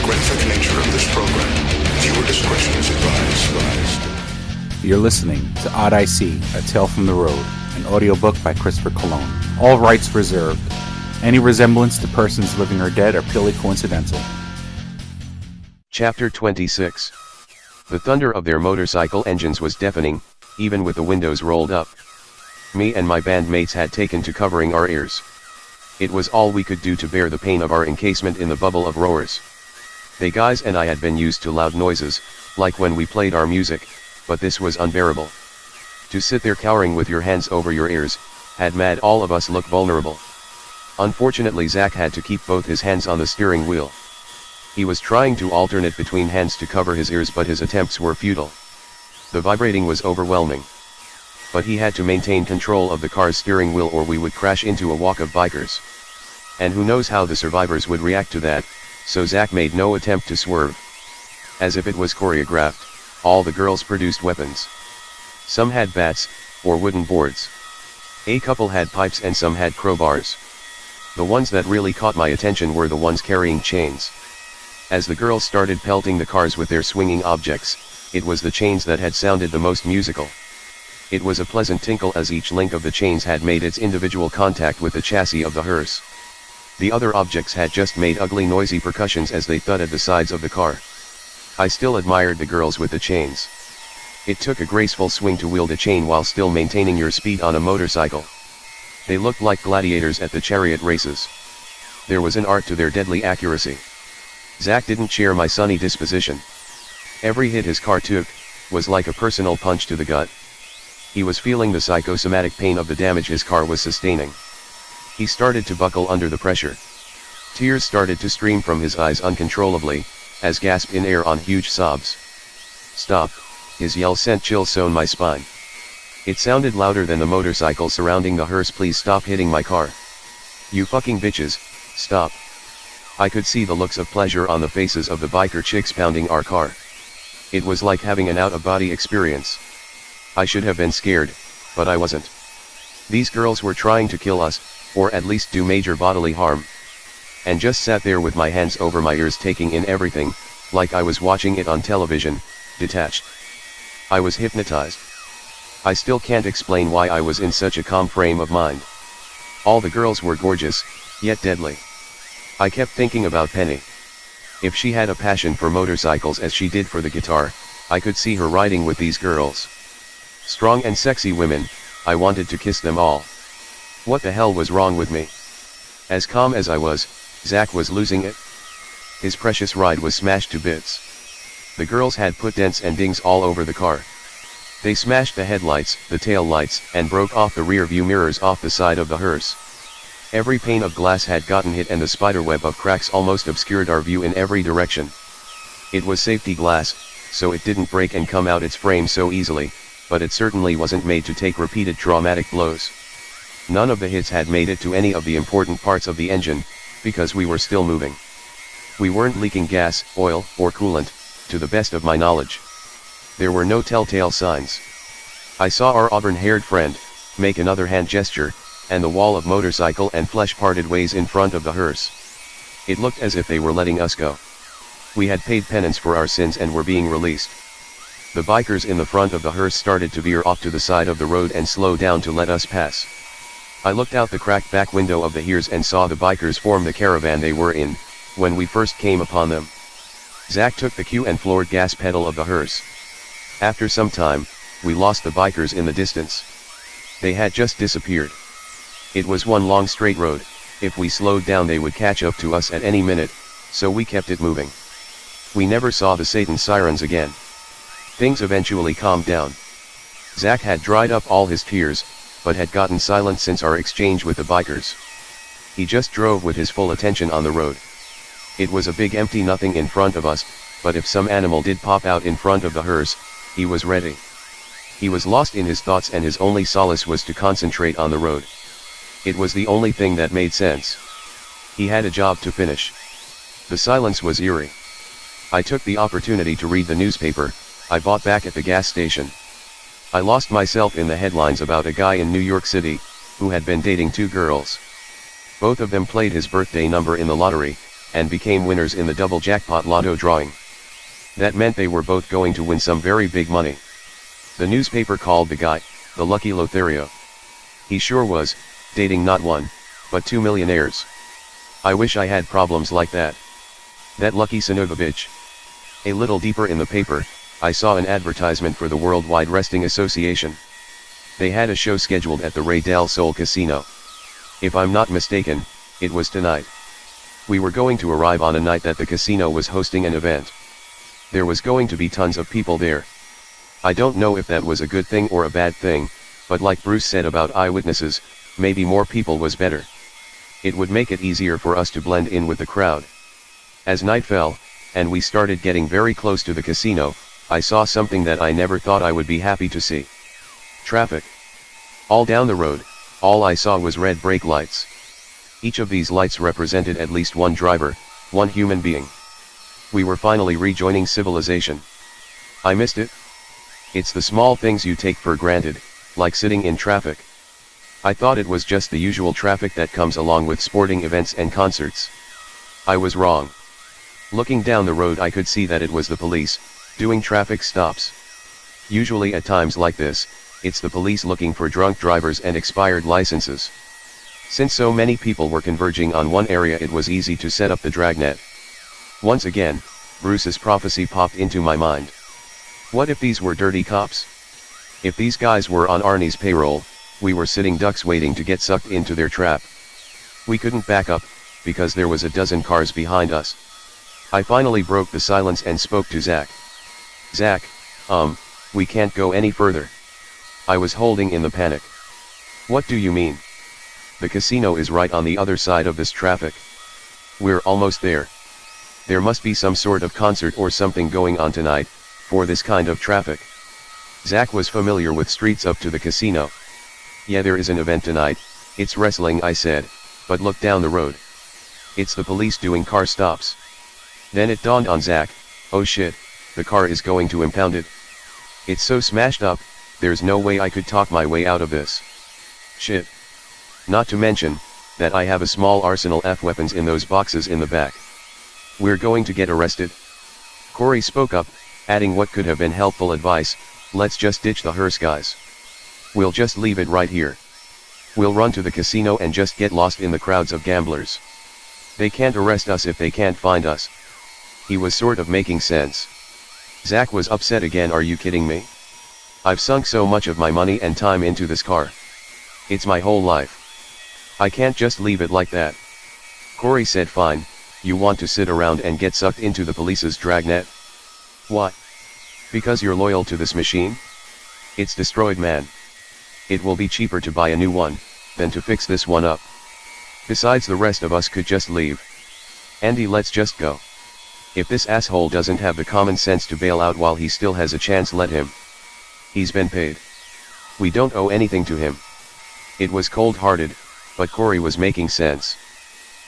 graphic nature of this program, viewer discretion is advised. You're listening to Odyssey, A Tale from the Road, an audiobook by Christopher Cologne. All rights reserved. Any resemblance to persons living or dead are purely coincidental. Chapter 26. The thunder of their motorcycle engines was deafening, even with the windows rolled up. Me and my bandmates had taken to covering our ears. It was all we could do to bear the pain of our encasement in the bubble of roars. They guys and I had been used to loud noises, like when we played our music, but this was unbearable. To sit there cowering with your hands over your ears, had made all of us look vulnerable. Unfortunately, Zach had to keep both his hands on the steering wheel. He was trying to alternate between hands to cover his ears, but his attempts were futile. The vibrating was overwhelming. But he had to maintain control of the car's steering wheel or we would crash into a walk of bikers. And who knows how the survivors would react to that, so Zach made no attempt to swerve. As if it was choreographed, all the girls produced weapons. Some had bats, or wooden boards. A couple had pipes and some had crowbars. The ones that really caught my attention were the ones carrying chains. As the girls started pelting the cars with their swinging objects, it was the chains that had sounded the most musical. It was a pleasant tinkle as each link of the chains had made its individual contact with the chassis of the hearse. The other objects had just made ugly noisy percussions as they thudded the sides of the car. I still admired the girls with the chains. It took a graceful swing to wield a chain while still maintaining your speed on a motorcycle. They looked like gladiators at the chariot races. There was an art to their deadly accuracy. Zach didn't share my sunny disposition. Every hit his car took was like a personal punch to the gut. He was feeling the psychosomatic pain of the damage his car was sustaining. He started to buckle under the pressure. Tears started to stream from his eyes uncontrollably, as gasped in air on huge sobs. "Stop!" His yell sent chills down my spine. It sounded louder than the motorcycle surrounding the hearse. "Please stop hitting my car. You fucking bitches, stop." I could see the looks of pleasure on the faces of the biker chicks pounding our car. It was like having an out-of-body experience. I should have been scared, but I wasn't. These girls were trying to kill us, or at least do major bodily harm. And just sat there with my hands over my ears taking in everything, like I was watching it on television, detached. I was hypnotized. I still can't explain why I was in such a calm frame of mind. All the girls were gorgeous, yet deadly. I kept thinking about Penny. If she had a passion for motorcycles as she did for the guitar, I could see her riding with these girls. Strong and sexy women, I wanted to kiss them all. What the hell was wrong with me? As calm as I was, Zach was losing it. His precious ride was smashed to bits. The girls had put dents and dings all over the car. They smashed the headlights, the tail lights, and broke off the rear view mirrors off the side of the hearse. Every pane of glass had gotten hit and the spiderweb of cracks almost obscured our view in every direction. It was safety glass, so it didn't break and come out its frame so easily, but it certainly wasn't made to take repeated traumatic blows. None of the hits had made it to any of the important parts of the engine, because we were still moving. We weren't leaking gas, oil, or coolant, to the best of my knowledge. There were no telltale signs. I saw our auburn-haired friend make another hand gesture, and the wall of motorcycle and flesh parted ways in front of the hearse. It looked as if they were letting us go. We had paid penance for our sins and were being released. The bikers in the front of the hearse started to veer off to the side of the road and slow down to let us pass. I looked out the cracked back window of the hearse and saw the bikers form the caravan they were in, when we first came upon them. Zach took the cue and floored gas pedal of the hearse. After some time, we lost the bikers in the distance. They had just disappeared. It was one long straight road. If we slowed down they would catch up to us at any minute, so we kept it moving. We never saw the Satan sirens again. Things eventually calmed down. Zach had dried up all his tears, but had gotten silent since our exchange with the bikers. He just drove with his full attention on the road. It was a big empty nothing in front of us, but if some animal did pop out in front of the hearse, he was ready. He was lost in his thoughts and his only solace was to concentrate on the road. It was the only thing that made sense. He had a job to finish. The silence was eerie. I took the opportunity to read the newspaper I bought back at the gas station. I lost myself in the headlines about a guy in New York City, who had been dating two girls. Both of them played his birthday number in the lottery, and became winners in the double jackpot lotto drawing. That meant they were both going to win some very big money. The newspaper called the guy, the lucky Lothario. He sure was, dating not one, but 2 millionaires. I wish I had problems like that. That lucky son of a bitch. A little deeper in the paper, I saw an advertisement for the Worldwide Wrestling Association. They had a show scheduled at the Rey del Sol Casino. If I'm not mistaken, it was tonight. We were going to arrive on a night that the casino was hosting an event. There was going to be tons of people there. I don't know if that was a good thing or a bad thing, but like Bruce said about eyewitnesses, maybe more people was better. It would make it easier for us to blend in with the crowd. As night fell, and we started getting very close to the casino, I saw something that I never thought I would be happy to see. Traffic. All down the road, all I saw was red brake lights. Each of these lights represented at least one driver, one human being. We were finally rejoining civilization. I missed it. It's the small things you take for granted, like sitting in traffic. I thought it was just the usual traffic that comes along with sporting events and concerts. I was wrong. Looking down the road I could see that it was the police, doing traffic stops. Usually at times like this, it's the police looking for drunk drivers and expired licenses. Since so many people were converging on one area, it was easy to set up the dragnet. Once again, Bruce's prophecy popped into my mind. What if these were dirty cops? If these guys were on Arnie's payroll, we were sitting ducks waiting to get sucked into their trap. We couldn't back up, because there was a dozen cars behind us. I finally broke the silence and spoke to Zach. Zach, we can't go any further. I was holding in the panic. What do you mean? The casino is right on the other side of this traffic. We're almost there. There must be some sort of concert or something going on tonight, for this kind of traffic. Zach was familiar with streets up to the casino. Yeah, there is an event tonight, it's wrestling, I said, but look down the road. It's the police doing car stops. Then it dawned on Zach, oh shit, the car is going to impound it. It's so smashed up, there's no way I could talk my way out of this. Shit. Not to mention, that I have a small arsenal of weapons in those boxes in the back. We're going to get arrested. Corey spoke up, adding what could have been helpful advice, let's just ditch the hearse guys. We'll just leave it right here. We'll run to the casino and just get lost in the crowds of gamblers. They can't arrest us if they can't find us. He was sort of making sense. Zach was upset again. Are you kidding me? I've sunk so much of my money and time into this car. It's my whole life. I can't just leave it like that. Corey said fine, you want to sit around and get sucked into the police's dragnet? What? Because you're loyal to this machine? It's destroyed, man. It will be cheaper to buy a new one, than to fix this one up. Besides, the rest of us could just leave. Andy, let's just go. If this asshole doesn't have the common sense to bail out while he still has a chance, let him. He's been paid. We don't owe anything to him. It was cold-hearted, but Corey was making sense.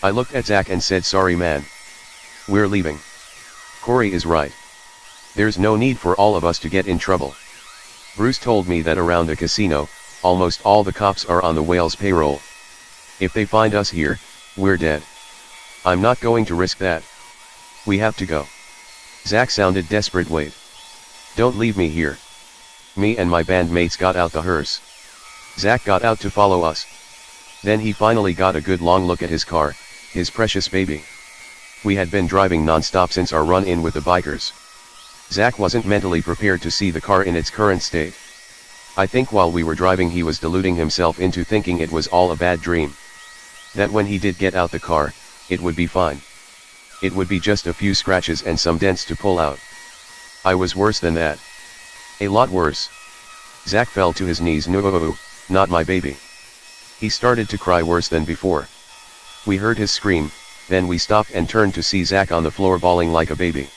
I looked at Zach and said, sorry man. We're leaving. Corey is right. There's no need for all of us to get in trouble. Bruce told me that around the casino, almost all the cops are on the whale's payroll. If they find us here, we're dead. I'm not going to risk that. We have to go. Zach sounded desperate. Wait. Don't leave me here. Me and my bandmates got out the hearse. Zach got out to follow us. Then he finally got a good long look at his car, his precious baby. We had been driving non-stop since our run-in with the bikers. Zach wasn't mentally prepared to see the car in its current state. I think while we were driving he was deluding himself into thinking it was all a bad dream. That when he did get out the car, it would be fine. It would be just a few scratches and some dents to pull out. I was worse than that. A lot worse. Zach fell to his knees. No, not my baby. He started to cry worse than before. We heard his scream, then we stopped and turned to see Zach on the floor bawling like a baby.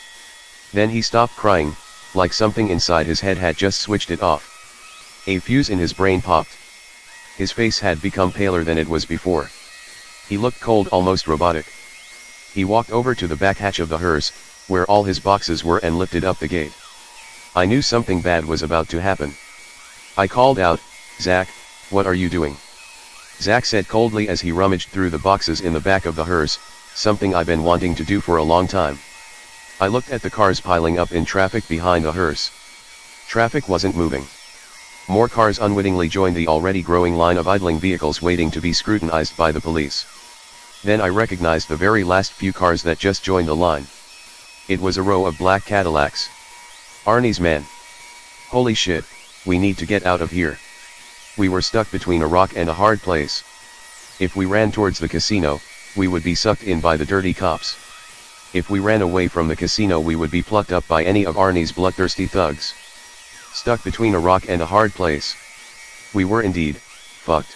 Then he stopped crying, like something inside his head had just switched it off. A fuse in his brain popped. His face had become paler than it was before. He looked cold, almost robotic. He walked over to the back hatch of the hearse, where all his boxes were, and lifted up the gate. I knew something bad was about to happen. I called out, Zach, what are you doing? Zach said coldly as he rummaged through the boxes in the back of the hearse, something I've been wanting to do for a long time. I looked at the cars piling up in traffic behind the hearse. Traffic wasn't moving. More cars unwittingly joined the already growing line of idling vehicles waiting to be scrutinized by the police. Then I recognized the very last few cars that just joined the line. It was a row of black Cadillacs. Arnie's man. Holy shit, we need to get out of here. We were stuck between a rock and a hard place. If we ran towards the casino, we would be sucked in by the dirty cops. If we ran away from the casino, we would be plucked up by any of Arnie's bloodthirsty thugs. Stuck between a rock and a hard place. We were indeed fucked.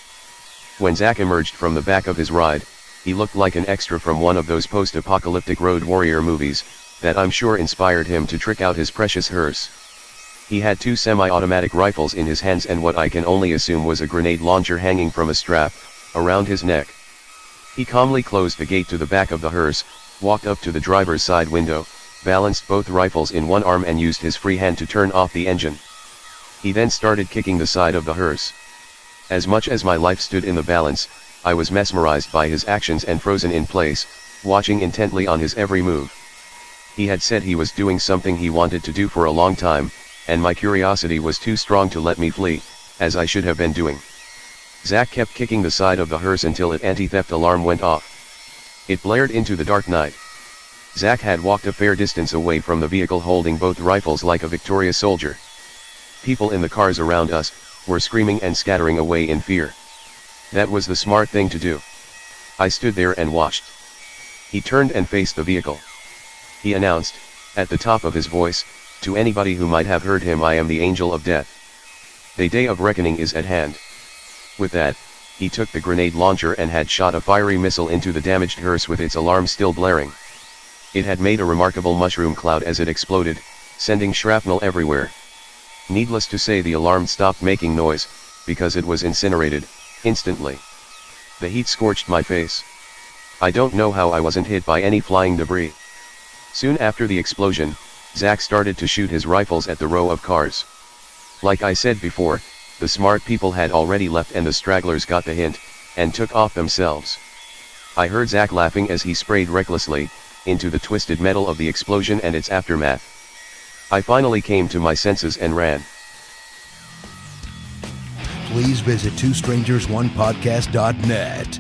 When Zack emerged from the back of his ride, he looked like an extra from one of those post-apocalyptic road warrior movies, that I'm sure inspired him to trick out his precious hearse. He had 2 semi-automatic rifles in his hands and what I can only assume was a grenade launcher hanging from a strap around his neck. He calmly closed the gate to the back of the hearse, walked up to the driver's side window, balanced both rifles in one arm and used his free hand to turn off the engine. He then started kicking the side of the hearse. As much as my life stood in the balance, I was mesmerized by his actions and frozen in place, watching intently on his every move. He had said he was doing something he wanted to do for a long time, and my curiosity was too strong to let me flee, as I should have been doing. Zack kept kicking the side of the hearse until its anti-theft alarm went off. It blared into the dark night. Zack had walked a fair distance away from the vehicle holding both rifles like a victorious soldier. People in the cars around us were screaming and scattering away in fear. That was the smart thing to do. I stood there and watched. He turned and faced the vehicle. He announced, at the top of his voice, to anybody who might have heard him, "I am the angel of death. The day of reckoning is at hand." With that, he took the grenade launcher and had shot a fiery missile into the damaged hearse with its alarm still blaring. It had made a remarkable mushroom cloud as it exploded, sending shrapnel everywhere. Needless to say, the alarm stopped making noise, because it was incinerated, instantly. The heat scorched my face. I don't know how I wasn't hit by any flying debris. Soon after the explosion, Zack started to shoot his rifles at the row of cars. Like I said before, the smart people had already left and the stragglers got the hint, and took off themselves. I heard Zack laughing as he sprayed recklessly into the twisted metal of the explosion and its aftermath. I finally came to my senses and ran. Please visit twostrangersonePodcast.net.